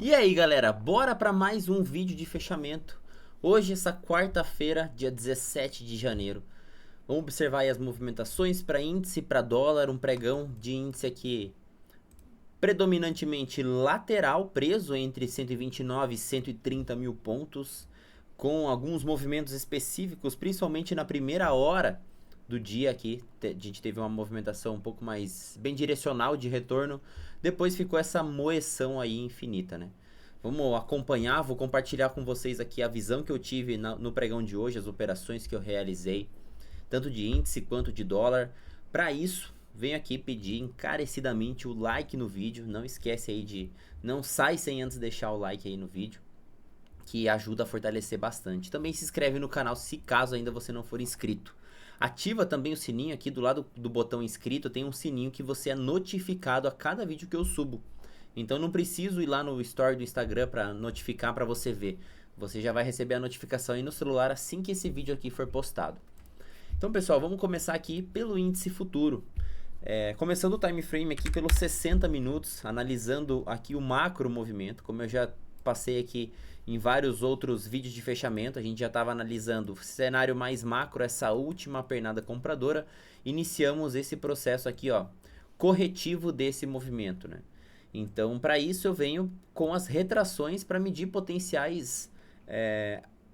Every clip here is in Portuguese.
E aí galera, bora para mais um vídeo de fechamento. Hoje, essa quarta-feira, dia 17 de janeiro. Vamos observar aí as movimentações para índice, para dólar, um pregão de índice aqui predominantemente lateral, preso entre 129 e 130 mil pontos, com alguns movimentos específicos, principalmente na primeira hora do dia aqui. A gente teve uma movimentação um pouco mais bem direcional de retorno, depois ficou essa moeção aí infinita, né? Vamos acompanhar, vou compartilhar com vocês aqui a visão que eu tive no pregão de hoje, as operações que eu realizei, tanto de índice quanto de dólar. Para isso, venho aqui pedir encarecidamente o like no vídeo. Não esquece aí de... Não sai sem antes deixar o like aí no vídeo, que ajuda a fortalecer bastante. Também se inscreve no canal se caso ainda você não for inscrito. Ativa também o sininho aqui do lado do botão inscrito, tem um sininho que você é notificado a cada vídeo que eu subo. Então não preciso ir lá no story do Instagram para notificar para você ver. Você já vai receber a notificação aí no celular assim que esse vídeo aqui for postado. Então pessoal, vamos começar aqui pelo índice futuro. Começando o time frame aqui pelos 60 minutos, analisando aqui o macro movimento, como eu já passei aqui em vários outros vídeos de fechamento. A gente já estava analisando o cenário mais macro, essa última pernada compradora. Iniciamos esse processo aqui, ó, corretivo desse movimento, né? Então, para isso eu venho com as retrações para medir potenciais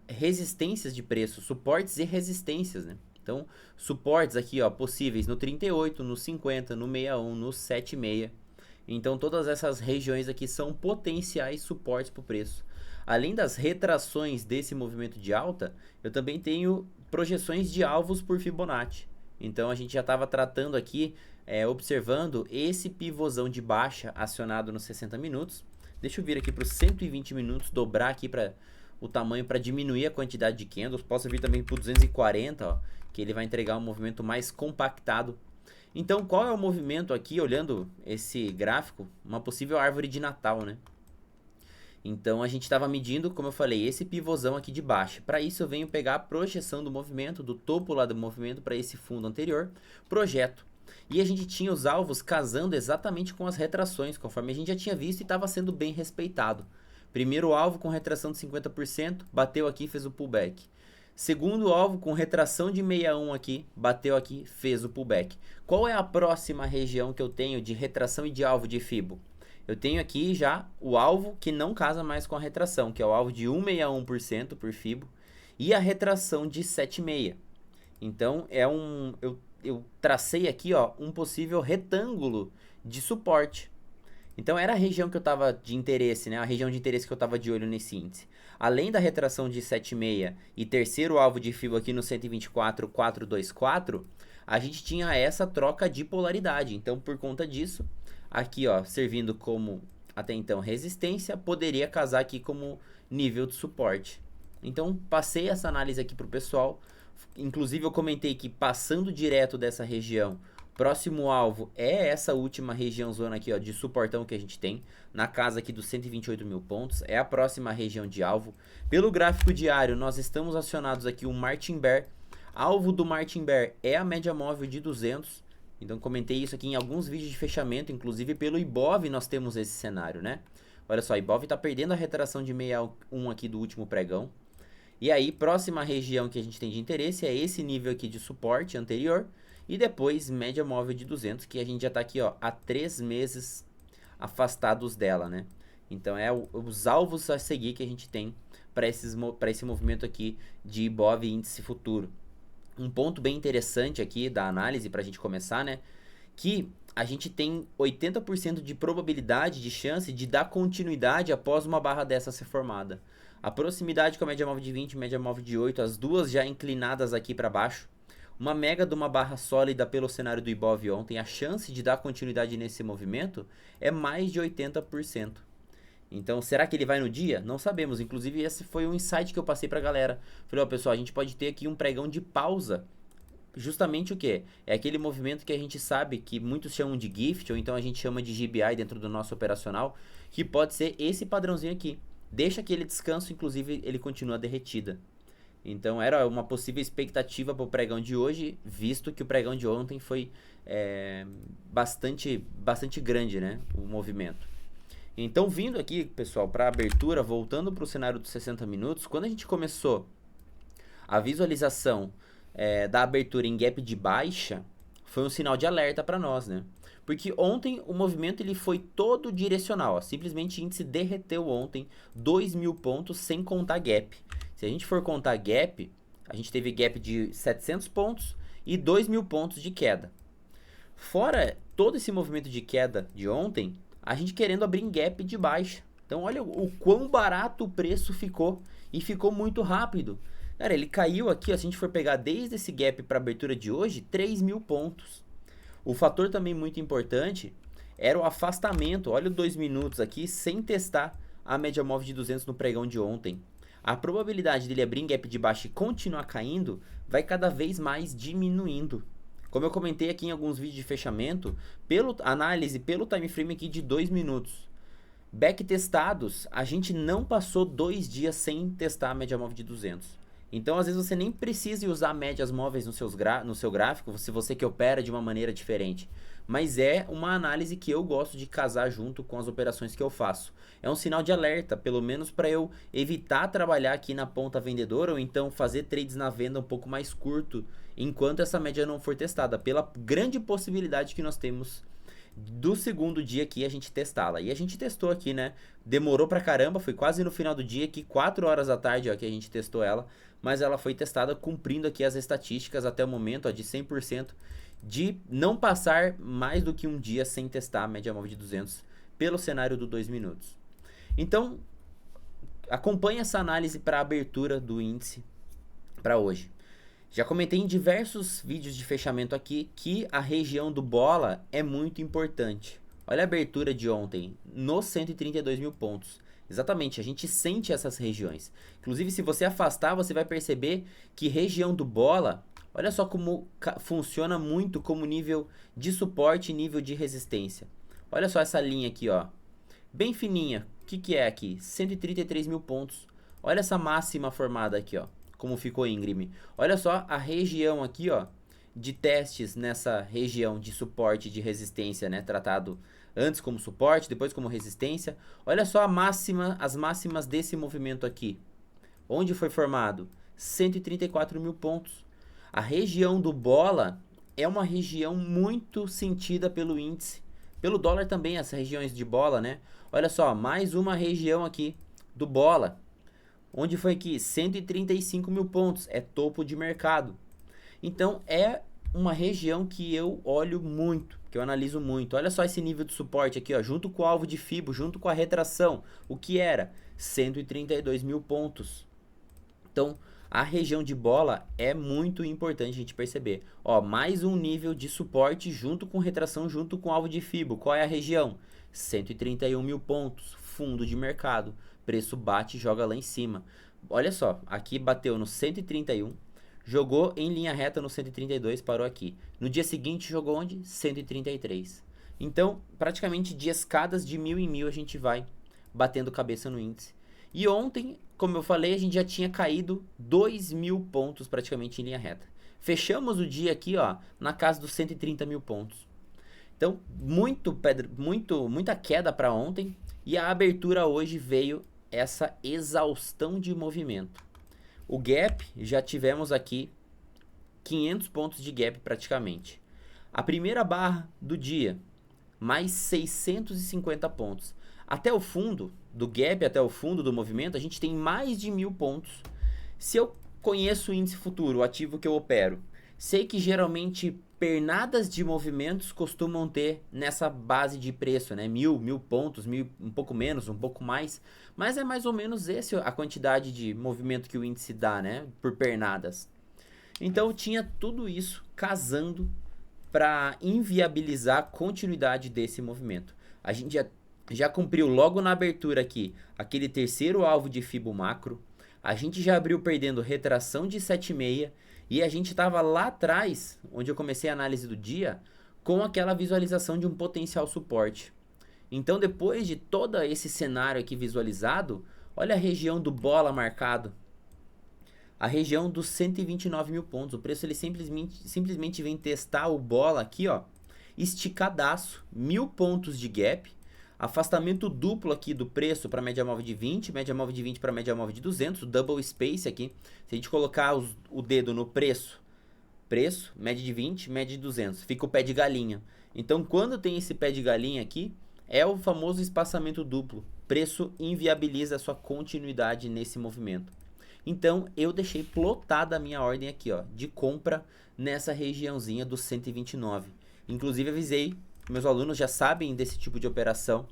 resistências de preço, suportes e resistências, né? Então, suportes aqui, ó, possíveis no 38, no 50, no 61, no 76. Então, todas essas regiões aqui são potenciais suportes para o preço. Além das retrações desse movimento de alta, eu também tenho projeções de alvos por Fibonacci. Então, a gente já estava tratando aqui, observando esse pivôzão de baixa acionado nos 60 minutos. Deixa eu vir aqui para os 120 minutos, dobrar aqui para o tamanho para diminuir a quantidade de candles. Posso vir também para o 240, ó, que ele vai entregar um movimento mais compactado. Então, qual é o movimento aqui, olhando esse gráfico? Uma possível árvore de Natal, né? Então, a gente estava medindo, como eu falei, esse pivôzão aqui de baixo. Para isso, eu venho pegar a projeção do movimento, do topo lá do movimento para esse fundo anterior, projeto. E a gente tinha os alvos casando exatamente com as retrações, conforme a gente já tinha visto e estava sendo bem respeitado. Primeiro alvo com retração de 50%, bateu aqui, fez o pullback. Segundo alvo com retração de 61 aqui, bateu aqui, fez o pullback. Qual é a próxima região que eu tenho de retração e de alvo de Fibo? Eu tenho aqui já o alvo que não casa mais com a retração, que é o alvo de 161% por Fibo, e a retração de 7,6. Então, eu tracei aqui, ó, um possível retângulo de suporte. Então era a região que eu estava de interesse, né? A região de interesse que eu estava de olho nesse índice. Além da retração de 7,6 e terceiro alvo de FIBO aqui no 124,424, a gente tinha essa troca de polaridade. Então, por conta disso, aqui, ó, servindo como até então resistência, poderia casar aqui como nível de suporte. Então, passei essa análise aqui para o pessoal. Inclusive, eu comentei que passando direto dessa região, próximo alvo é essa última região zona aqui, ó, de suportão que a gente tem, na casa aqui dos 128 mil pontos, é a próxima região de alvo. Pelo gráfico diário, nós estamos acionados aqui um Martin Bear, alvo do Martin Bear é a média móvel de 200, então comentei isso aqui em alguns vídeos de fechamento, inclusive pelo Ibov nós temos esse cenário, né? Olha só, Ibov está perdendo a retração de 61 aqui do último pregão. E aí, próxima região que a gente tem de interesse é esse nível aqui de suporte anterior. E depois, média móvel de 200, que a gente já está aqui, ó, há 3 meses afastados dela, né? Então, os alvos a seguir que a gente tem para esse movimento aqui de Ibov índice futuro. Um ponto bem interessante aqui da análise para a gente começar, né? Que a gente tem 80% de probabilidade, de chance de dar continuidade após uma barra dessa ser formada. A proximidade com a média móvel de 20, média móvel de 8, as duas já inclinadas aqui para baixo. Uma mega de uma barra sólida pelo cenário do Ibov ontem, a chance de dar continuidade nesse movimento é mais de 80%. Então, será que ele vai no dia? Não sabemos. Inclusive, esse foi um insight que eu passei pra galera. Falei, ó, pessoal, a gente pode ter aqui um pregão de pausa. Justamente o que? É aquele movimento que a gente sabe que muitos chamam de gift, ou então a gente chama de GBI dentro do nosso operacional, que pode ser esse padrãozinho aqui. Deixa aquele descanso, inclusive ele continua derretida. Então era uma possível expectativa para o pregão de hoje, visto que o pregão de ontem foi bastante grande, né, o movimento. Então, vindo aqui, pessoal, para a abertura, voltando para o cenário dos 60 minutos, quando a gente começou a visualização da abertura em gap de baixa, foi um sinal de alerta para nós, né? Porque ontem o movimento ele foi todo direcional, ó. Simplesmente o índice derreteu ontem 2.000 pontos sem contar gap. Se a gente for contar gap, a gente teve gap de 700 pontos e 2.000 pontos de queda. Fora todo esse movimento de queda de ontem, a gente querendo abrir em gap de baixa. Então olha o quão barato o preço ficou e ficou muito rápido. Cara, ele caiu aqui, ó, se a gente for pegar desde esse gap para a abertura de hoje, 3.000 pontos. O fator também muito importante era o afastamento. Olha os 2 minutos aqui sem testar a média móvel de 200 no pregão de ontem. A probabilidade dele abrir em gap de baixa e continuar caindo vai cada vez mais diminuindo. Como eu comentei aqui em alguns vídeos de fechamento, análise pelo time frame aqui de 2 minutos. Back testados, a gente não passou 2 dias sem testar a média móvel de 200. Então, às vezes, você nem precisa usar médias móveis no seu gráfico, se você que opera de uma maneira diferente. Mas é uma análise que eu gosto de casar junto com as operações que eu faço. É um sinal de alerta, pelo menos para eu evitar trabalhar aqui na ponta vendedora ou então fazer trades na venda um pouco mais curto, enquanto essa média não for testada, pela grande possibilidade que nós temos do segundo dia aqui a gente testá-la. E a gente testou aqui, né? Demorou pra caramba, foi quase no final do dia aqui, 4 horas da tarde, ó, que a gente testou ela, mas ela foi testada cumprindo aqui as estatísticas até o momento, ó, de 100% de não passar mais do que um dia sem testar a média móvel de 200 pelo cenário do 2 minutos. Então, acompanhe essa análise para a abertura do índice para hoje. Já comentei em diversos vídeos de fechamento aqui que a região do bola é muito importante. Olha a abertura de ontem, nos 132 mil pontos. Exatamente, a gente sente essas regiões. Inclusive, se você afastar, você vai perceber que região do bola, olha só como funciona muito como nível de suporte e nível de resistência. Olha só essa linha aqui, ó, bem fininha. O que é aqui? 133 mil pontos. Olha essa máxima formada aqui, ó, como ficou íngreme. Olha só a região aqui, ó, de testes nessa região de suporte e de resistência, né, tratado antes como suporte, depois como resistência. Olha só as máximas desse movimento aqui. Onde foi formado? 134 mil pontos. A região do bola é uma região muito sentida pelo índice. Pelo dólar também, essas regiões de bola, né? Olha só, mais uma região aqui do bola. Onde foi aqui? 135 mil pontos. É topo de mercado. Então, é uma região que eu olho muito, que eu analiso muito. Olha só esse nível de suporte aqui, ó, junto com o alvo de Fibo, junto com a retração. O que era? 132 mil pontos. Então, a região de bola é muito importante a gente perceber. Ó, mais um nível de suporte junto com retração, junto com alvo de Fibo. Qual é a região? 131 mil pontos. Fundo de mercado. Preço bate e joga lá em cima. Olha só, aqui bateu no 131, jogou em linha reta no 132, parou aqui. No dia seguinte jogou onde? 133. Então, praticamente de escadas de 1000 em 1000 a gente vai batendo cabeça no índice. E ontem, como eu falei, a gente já tinha caído 2.000 pontos praticamente em linha reta. Fechamos o dia aqui, ó, na casa dos 130 mil pontos. Então, muita queda para ontem. E a abertura hoje veio essa exaustão de movimento. O gap, já tivemos aqui 500 pontos de gap praticamente. A primeira barra do dia, mais 650 pontos. Até o fundo do gap, até o fundo do movimento, a gente tem mais de 1000 pontos. Se eu conheço o índice futuro, o ativo que eu opero, sei que geralmente pernadas de movimentos costumam ter nessa base de preço, né? 1000 pontos, um pouco menos, um pouco mais, mas é mais ou menos essa a quantidade de movimento que o índice dá, né? Por pernadas. Então tinha tudo isso casando para inviabilizar a continuidade desse movimento. A gente já cumpriu logo na abertura aqui aquele terceiro alvo de Fibo macro. A gente já abriu perdendo retração de 7,6 e a gente estava lá atrás, onde eu comecei a análise do dia, com aquela visualização de um potencial suporte. Então, depois de todo esse cenário aqui visualizado, olha a região do bola marcado. A região dos 129 mil pontos. O preço ele simplesmente vem testar o bola aqui, ó, esticadaço, 1000 pontos de gap. Afastamento duplo aqui do preço para média móvel de 20, média móvel de 20 para média móvel de 200, o double space aqui. Se a gente colocar o dedo no preço, média de 20, média de 200, fica o pé de galinha. Então, quando tem esse pé de galinha aqui, é o famoso espaçamento duplo. Preço inviabiliza a sua continuidade nesse movimento. Então, eu deixei plotada a minha ordem aqui, ó, de compra nessa regiãozinha dos 129. Inclusive, avisei, meus alunos já sabem desse tipo de operação.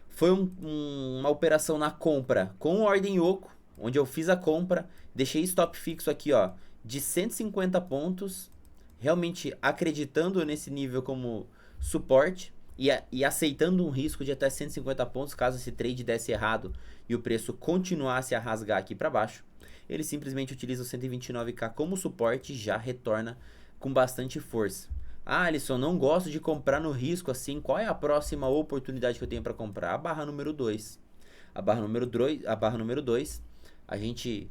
Foi uma operação na compra com ordem oco, onde eu fiz a compra, deixei stop fixo aqui, ó, de 150 pontos, realmente acreditando nesse nível como suporte e aceitando um risco de até 150 pontos caso esse trade desse errado e o preço continuasse a rasgar aqui para baixo. Ele simplesmente utiliza o 129k como suporte e já retorna com bastante força. Ah, Alisson, não gosto de comprar no risco assim. Qual é a próxima oportunidade que eu tenho para comprar? A barra número 2. A barra número 2, a gente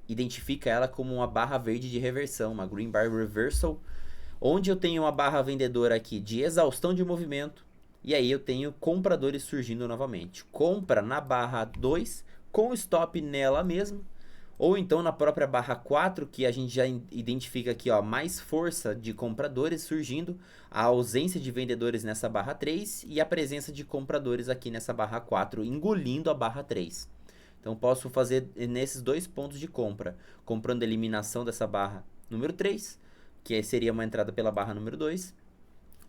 identifica ela como uma barra verde de reversão, uma green bar reversal, onde eu tenho uma barra vendedora aqui de exaustão de movimento, e aí eu tenho compradores surgindo novamente. Compra na barra 2, com stop nela mesma, ou então na própria barra 4, que a gente já identifica aqui, ó, mais força de compradores surgindo, a ausência de vendedores nessa barra 3 e a presença de compradores aqui nessa barra 4, engolindo a barra 3. Então posso fazer nesses dois pontos de compra, comprando a eliminação dessa barra número 3, que seria uma entrada pela barra número 2,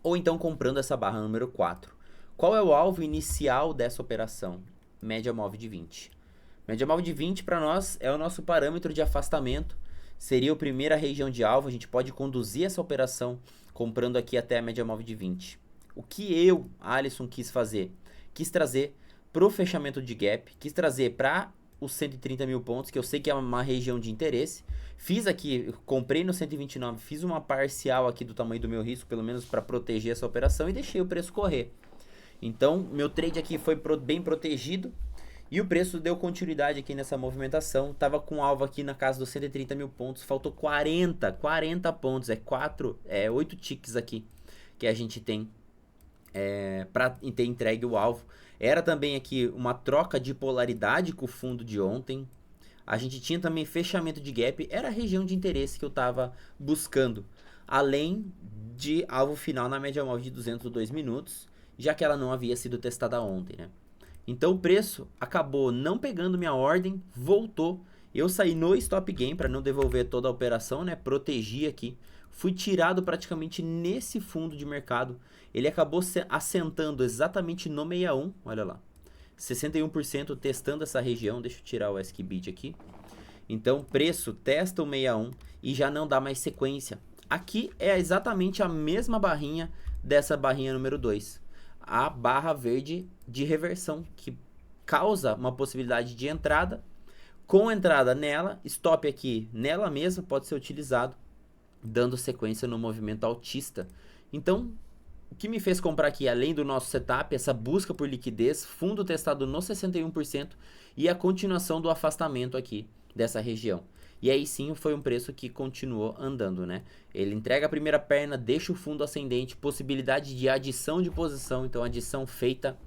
ou então comprando essa barra número 4. Qual é o alvo inicial dessa operação? Média móvel de 20. Média móvel de 20 para nós é o nosso parâmetro de afastamento, seria a primeira região de alvo, a gente pode conduzir essa operação comprando aqui até a média móvel de 20. O que eu, Alisson, quis fazer? Quis trazer para o fechamento de gap, quis trazer para os 130 mil pontos, que eu sei que é uma região de interesse. Fiz aqui, comprei no 129, fiz uma parcial aqui do tamanho do meu risco, pelo menos para proteger essa operação, e deixei o preço correr. Então, meu trade aqui foi bem protegido e o preço deu continuidade aqui nessa movimentação. Tava com alvo aqui na casa dos 130 mil pontos, faltou 40 pontos, 8 ticks aqui que a gente tem para ter entregue o alvo. Era também aqui uma troca de polaridade com o fundo de ontem. A gente tinha também fechamento de gap. Era a região de interesse que eu estava buscando. Além de alvo final na média móvel de 202 minutos. Já que ela não havia sido testada ontem, né? Então o preço acabou não pegando minha ordem. Voltou. Eu saí no stop gain para não devolver toda a operação, né? Protegi aqui. Fui tirado praticamente nesse fundo de mercado. Ele acabou assentando exatamente no 61, olha lá. 61% testando essa região. Deixa eu tirar o SQBIT aqui. Então, preço testa o 61 e já não dá mais sequência. Aqui é exatamente a mesma barrinha dessa barrinha número 2. A barra verde de reversão, que causa uma possibilidade de entrada. Com entrada nela, stop aqui nela mesma pode ser utilizado, dando sequência no movimento altista. Então, o que me fez comprar aqui, além do nosso setup, essa busca por liquidez, fundo testado no 61% e a continuação do afastamento aqui dessa região. E aí sim foi um preço que continuou andando, né? Ele entrega a primeira perna, deixa o fundo ascendente, possibilidade de adição de posição, então adição feita.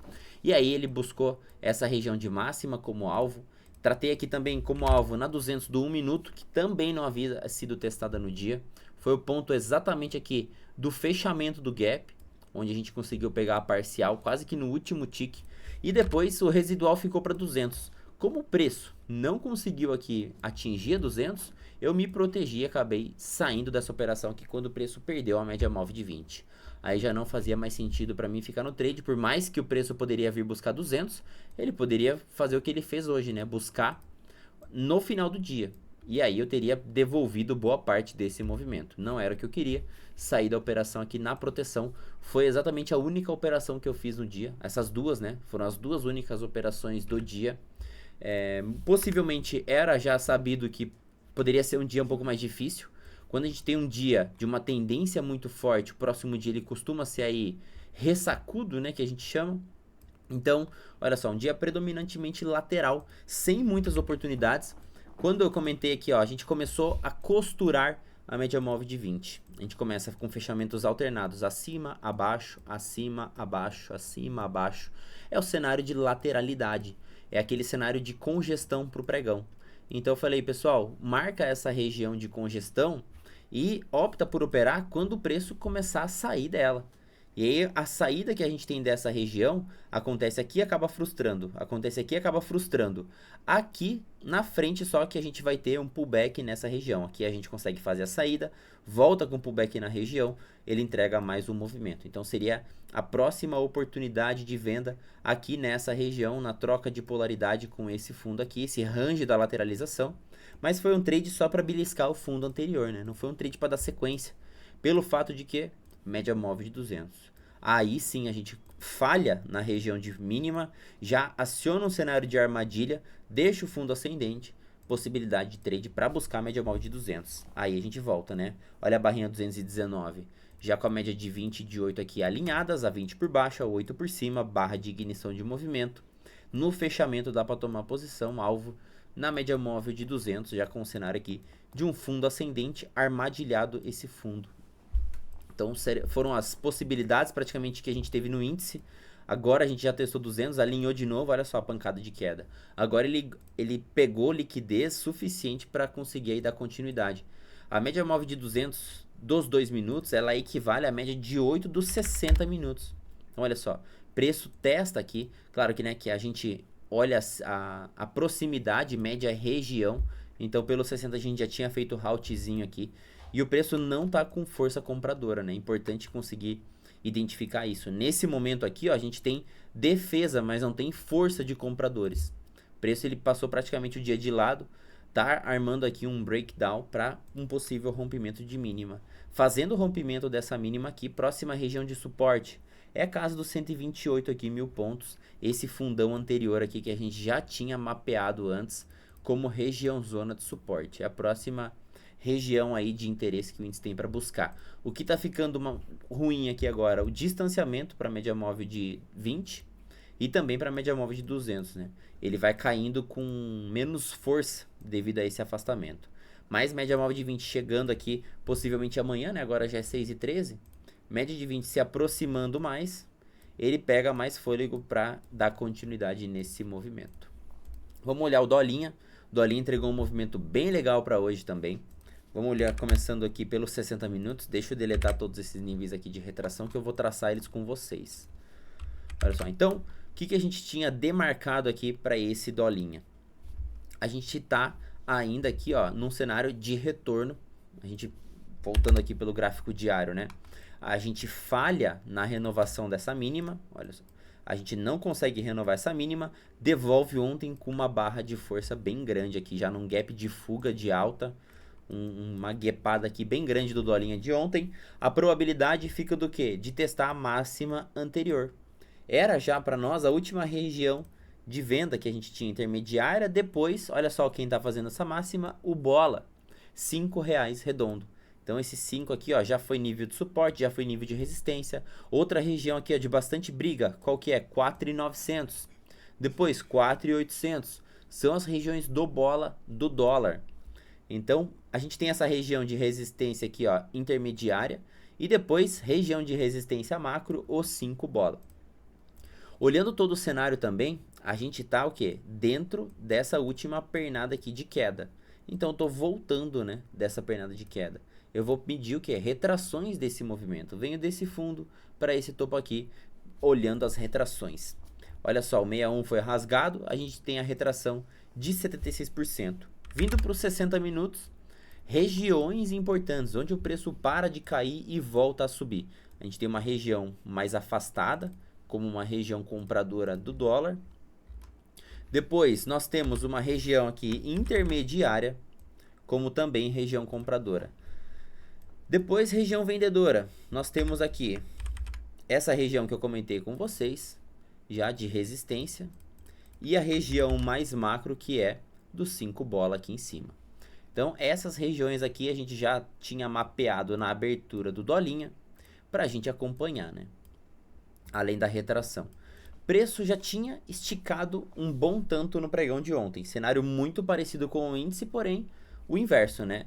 E aí ele buscou essa região de máxima como alvo. Tratei aqui também como alvo na 200 do 1 minuto, que também não havia sido testada no dia. Foi o ponto exatamente aqui do fechamento do gap, onde a gente conseguiu pegar a parcial quase que no último tick. E depois o residual ficou para 200. Como o preço não conseguiu aqui atingir a 200, eu me protegi e acabei saindo dessa operação aqui quando o preço perdeu a média móvel de 20. Aí já não fazia mais sentido para mim ficar no trade, por mais que o preço poderia vir buscar 200, ele poderia fazer o que ele fez hoje, né? Buscar no final do dia. E aí eu teria devolvido boa parte desse movimento. Não era o que eu queria. Sair da operação aqui na proteção. Foi exatamente a única operação que eu fiz no dia. Essas duas, né? Foram as duas únicas operações do dia. Possivelmente era já sabido que poderia ser um dia um pouco mais difícil. Quando a gente tem um dia de uma tendência muito forte, o próximo dia ele costuma ser aí ressacudo, né? Que a gente chama. Então, olha só, um dia predominantemente lateral, sem muitas oportunidades. Quando eu comentei aqui, ó, a gente começou a costurar a média móvel de 20. A gente começa com fechamentos alternados, acima, abaixo, acima, abaixo, acima, abaixo. É o cenário de lateralidade, é aquele cenário de congestão para o pregão. Então eu falei, pessoal, marca essa região de congestão e opta por operar quando o preço começar a sair dela. E aí a saída que a gente tem dessa região acontece aqui e acaba frustrando, acontece aqui e acaba frustrando. Aqui na frente só que a gente vai ter um pullback nessa região. Aqui a gente consegue fazer a saída, volta com pullback na região, ele entrega mais um movimento. Então seria a próxima oportunidade de venda aqui nessa região, na troca de polaridade com esse fundo aqui, esse range da lateralização. Mas foi um trade só para beliscar o fundo anterior, né? Não foi um trade para dar sequência, pelo fato de que média móvel de 200. Aí sim a gente falha na região de mínima, já aciona um cenário de armadilha, deixa o fundo ascendente, possibilidade de trade para buscar a média móvel de 200. Aí a gente volta, né? Olha a barrinha 219, já com a média de 20 e de 8 aqui alinhadas, a 20 por baixo, a 8 por cima, barra de ignição de movimento. No fechamento dá para tomar posição, alvo na média móvel de 200, já com o cenário aqui de um fundo ascendente armadilhado esse fundo. Então foram as possibilidades praticamente que a gente teve no índice. Agora a gente já testou 200, alinhou de novo, olha só a pancada de queda. Agora ele pegou liquidez suficiente para conseguir aí dar continuidade. A média móvel de 200 dos 2 minutos, ela equivale à média de 8 dos 60 minutos. Então olha só, preço testa aqui, claro que, né, que a gente olha a proximidade, média região. Então pelo 60 a gente já tinha feito o haltzinho aqui. E o preço não está com força compradora, né? É importante conseguir identificar isso. Nesse momento aqui, ó, a gente tem defesa, mas não tem força de compradores. O preço ele passou praticamente o dia de lado, tá armando aqui um breakdown para um possível rompimento de mínima. Fazendo o rompimento dessa mínima aqui, próxima região de suporte, é a casa dos 128 aqui, 1000 pontos. Esse fundão anterior aqui que a gente já tinha mapeado antes como região zona de suporte. É a próxima região aí de interesse que o índice tem para buscar. O que está ficando ruim aqui agora, o distanciamento para a média móvel de 20 e também para a média móvel de 200, né? Ele vai caindo com menos força devido a esse afastamento. Mais média móvel de 20 chegando aqui possivelmente amanhã, né? Agora já é 6h13. Média de 20 se aproximando mais, ele pega mais fôlego para dar continuidade nesse movimento. Vamos olhar o Dolinha. O Dolinha entregou um movimento bem legal para hoje também. Vamos olhar começando aqui pelos 60 minutos. Deixa eu deletar todos esses níveis aqui de retração que eu vou traçar eles com vocês. Olha só, então, o que a gente tinha demarcado aqui para esse Dolinha? A gente está ainda aqui, ó, num cenário de retorno. A gente, voltando aqui pelo gráfico diário, né? A gente falha na renovação dessa mínima, olha só. A gente não consegue renovar essa mínima, devolve ontem com uma barra de força bem grande aqui, já num gap de fuga de alta. Uma guepada aqui bem grande do Dolinha de ontem. A probabilidade fica do quê? De testar a máxima anterior. Era já para nós a última região de venda que a gente tinha intermediária. Depois, olha só quem está fazendo essa máxima, o Bola, R$5 redondo. Então esse 5 aqui, ó, já foi nível de suporte, já foi nível de resistência. Outra região aqui, ó, de bastante briga, qual que é? 4.900. Depois 4.800. São as regiões do Bola do dólar. Então, a gente tem essa região de resistência aqui, ó, intermediária, e depois região de resistência macro, o 5 bola. Olhando todo o cenário também, a gente tá o quê? Dentro dessa última pernada aqui de queda. Então, eu tô voltando, né, dessa pernada de queda. Eu vou pedir o quê? Retrações desse movimento. Venho desse fundo para esse topo aqui, olhando as retrações. Olha só, o 61 foi rasgado, a gente tem a retração de 76%. Vindo para os 60 minutos, regiões importantes, onde o preço para de cair e volta a subir. A gente tem uma região mais afastada, como uma região compradora do dólar. Depois, nós temos uma região aqui intermediária, como também região compradora. Depois, região vendedora. Nós temos aqui essa região que eu comentei com vocês, já de resistência. E a região mais macro, que é do 5 bola aqui em cima. Então essas regiões aqui a gente já tinha mapeado na abertura do Dolinha para a gente acompanhar, né? Além da retração. Preço já tinha esticado um bom tanto no pregão de ontem. Cenário muito parecido com o índice, porém o inverso, né?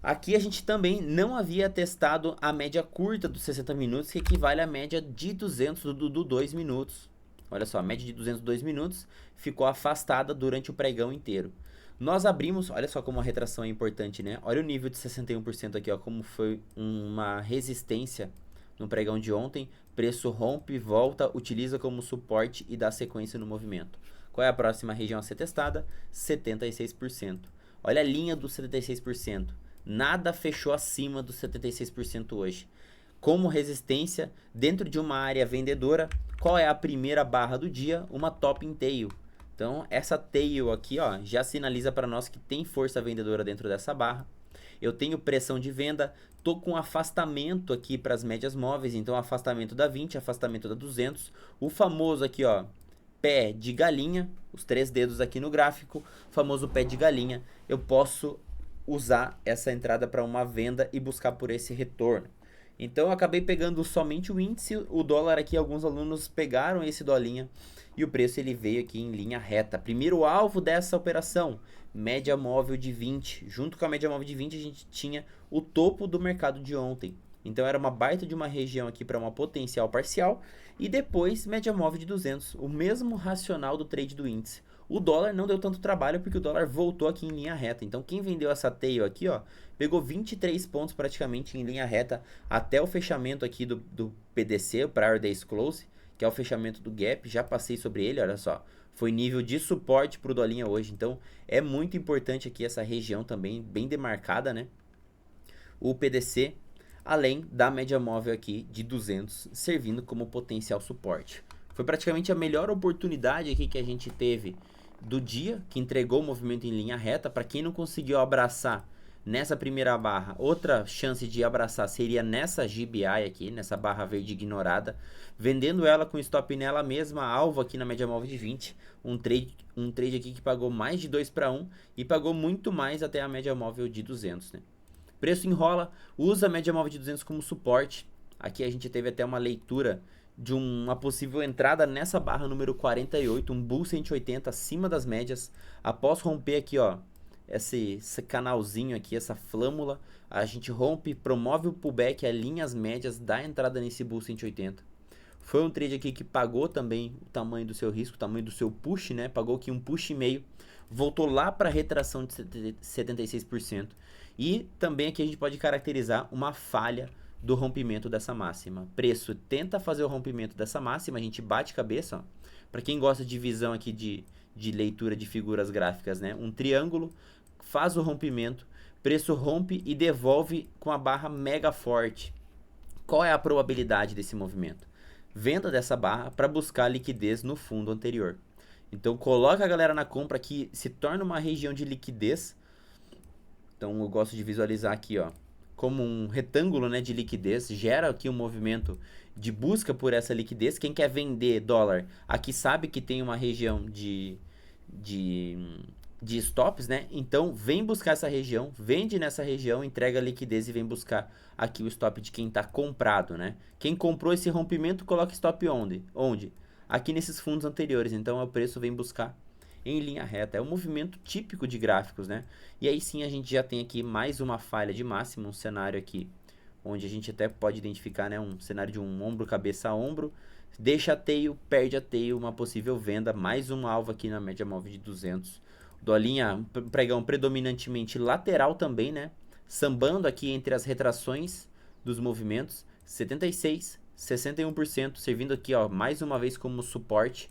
Aqui a gente também não havia testado a média curta dos 60 minutos, que equivale à média de 200 do 2 minutos. Olha só, a média de 202 minutos ficou afastada durante o pregão inteiro. Nós abrimos, olha só como a retração é importante, né? Olha o nível de 61% aqui, ó, como foi uma resistência no pregão de ontem. Preço rompe, volta, utiliza como suporte e dá sequência no movimento. Qual é a próxima região a ser testada? 76%. Olha a linha dos 76%. Nada fechou acima dos 76% hoje. Como resistência, dentro de uma área vendedora, qual é a primeira barra do dia? Uma top in tail. Então, essa tail aqui, ó, já sinaliza para nós que tem força vendedora dentro dessa barra. Eu tenho pressão de venda, tô com afastamento aqui para as médias móveis, então afastamento da 20, afastamento da 200, o famoso aqui, ó, pé de galinha, os 3 dedos aqui no gráfico, famoso pé de galinha, eu posso usar essa entrada para uma venda e buscar por esse retorno. Então eu acabei pegando somente o índice, o dólar aqui, alguns alunos pegaram esse dolinha e o preço ele veio aqui em linha reta. Primeiro alvo dessa operação, média móvel de 20. Junto com a média móvel de 20 a gente tinha o topo do mercado de ontem. Então era uma baita de uma região aqui para uma potencial parcial e depois média móvel de 200, o mesmo racional do trade do índice. O dólar não deu tanto trabalho porque o dólar voltou aqui em linha reta. Então quem vendeu essa tail aqui, ó, pegou 23 pontos praticamente em linha reta até o fechamento aqui do PDC, o Prior Days Close, que é o fechamento do gap. Já passei sobre ele, olha só. Foi nível de suporte para o dolinha hoje. Então é muito importante aqui essa região também, bem demarcada, né? O PDC, além da média móvel aqui de 200, servindo como potencial suporte. Foi praticamente a melhor oportunidade aqui que a gente teve do dia, que entregou o movimento em linha reta. Para quem não conseguiu abraçar nessa primeira barra, outra chance de abraçar seria nessa GBI aqui, nessa barra verde ignorada, vendendo ela com stop nela mesma, alvo aqui na média móvel de 20, um trade aqui que pagou mais de 2 para 1 e pagou muito mais até a média móvel de 200, né? Preço enrola, usa a média móvel de 200 como suporte. Aqui a gente teve até uma leitura de uma possível entrada nessa barra número 48, um bull 180 acima das médias. Após romper aqui, ó, esse canalzinho aqui, essa flâmula, a gente rompe, promove o pullback, alinha as médias, dá entrada nesse bull 180. Foi um trade aqui que pagou também o tamanho do seu risco, o tamanho do seu push, né? Pagou aqui um push e meio, voltou lá para retração de 76%. E também aqui a gente pode caracterizar uma falha do rompimento dessa máxima. Preço tenta fazer o rompimento dessa máxima, a gente bate cabeça, ó. Para quem gosta de visão aqui de leitura de figuras gráficas, né? Um triângulo faz o rompimento, preço rompe e devolve com a barra mega forte. Qual é a probabilidade desse movimento? Venda dessa barra para buscar liquidez no fundo anterior. Então coloca a galera na compra que se torna uma região de liquidez. Então eu gosto de visualizar aqui, ó, como um retângulo, né, de liquidez, gera aqui um movimento de busca por essa liquidez. Quem quer vender dólar aqui sabe que tem uma região de stops, né? Então vem buscar essa região, vende nessa região, entrega liquidez e vem buscar aqui o stop de quem está comprado, né? Quem comprou esse rompimento coloca stop onde? Aqui nesses fundos anteriores. Então o preço vem buscar em linha reta. É um movimento típico de gráficos, né? E aí sim a gente já tem aqui mais uma falha de máximo, um cenário aqui onde a gente até pode identificar, né, um cenário de um ombro, cabeça a ombro, deixa a tail, perde a tail, uma possível venda, mais um alvo aqui na média móvel de 200. Dolinha, pregão predominantemente lateral também, né? Sambando aqui entre as retrações dos movimentos, 76, 61%, servindo aqui, ó, mais uma vez como suporte.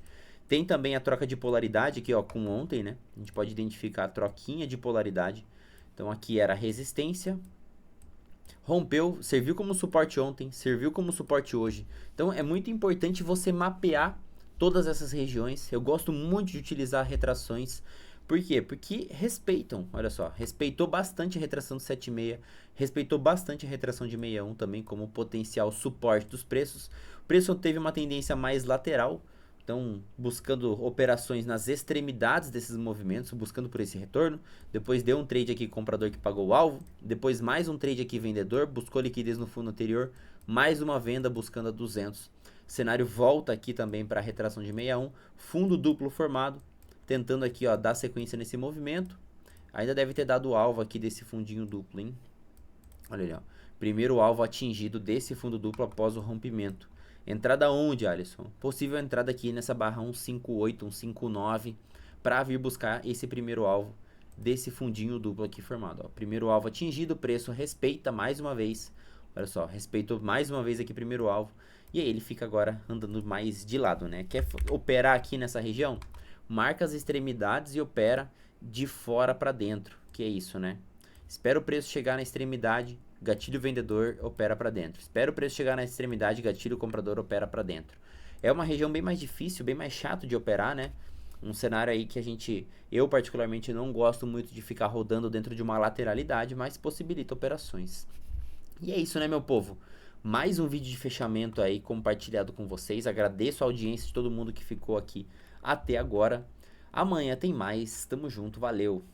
Tem também a troca de polaridade aqui, ó, com ontem, né? A gente pode identificar a troquinha de polaridade. Então aqui era resistência, rompeu, serviu como suporte ontem, serviu como suporte hoje. Então é muito importante você mapear todas essas regiões. Eu gosto muito de utilizar retrações. Por quê? Porque respeitam, olha só, respeitou bastante a retração de 7,6, respeitou bastante a retração de 61 também como potencial suporte dos preços. O preço teve uma tendência mais lateral, então buscando operações nas extremidades desses movimentos, buscando por esse retorno. Depois deu um trade aqui comprador que pagou o alvo, depois mais um trade aqui vendedor, buscou liquidez no fundo anterior, mais uma venda buscando a 200. O cenário volta aqui também para a retração de 61, fundo duplo formado, tentando aqui, ó, dar sequência nesse movimento. Ainda deve ter dado o alvo aqui desse fundinho duplo, hein? Olha ali, ó. Primeiro alvo atingido desse fundo duplo após o rompimento. Entrada onde, Alisson? Possível entrada aqui nessa barra 158, 159, para vir buscar esse primeiro alvo desse fundinho duplo aqui formado. Ó. Primeiro alvo atingido, preço respeita mais uma vez. Olha só, respeitou mais uma vez aqui primeiro alvo. E aí ele fica agora andando mais de lado, né? Quer operar aqui nessa região? Marca as extremidades e opera de fora para dentro. Que é isso, né? Espera o preço chegar na extremidade, gatilho vendedor opera para dentro. Espera o preço chegar na extremidade, gatilho comprador opera para dentro. É uma região bem mais difícil, bem mais chato de operar, né? Um cenário aí que eu particularmente não gosto muito de ficar rodando dentro de uma lateralidade, mas possibilita operações. E é isso, né, meu povo? Mais um vídeo de fechamento aí compartilhado com vocês. Agradeço a audiência de todo mundo que ficou aqui até agora. Amanhã tem mais. Tamo junto, valeu!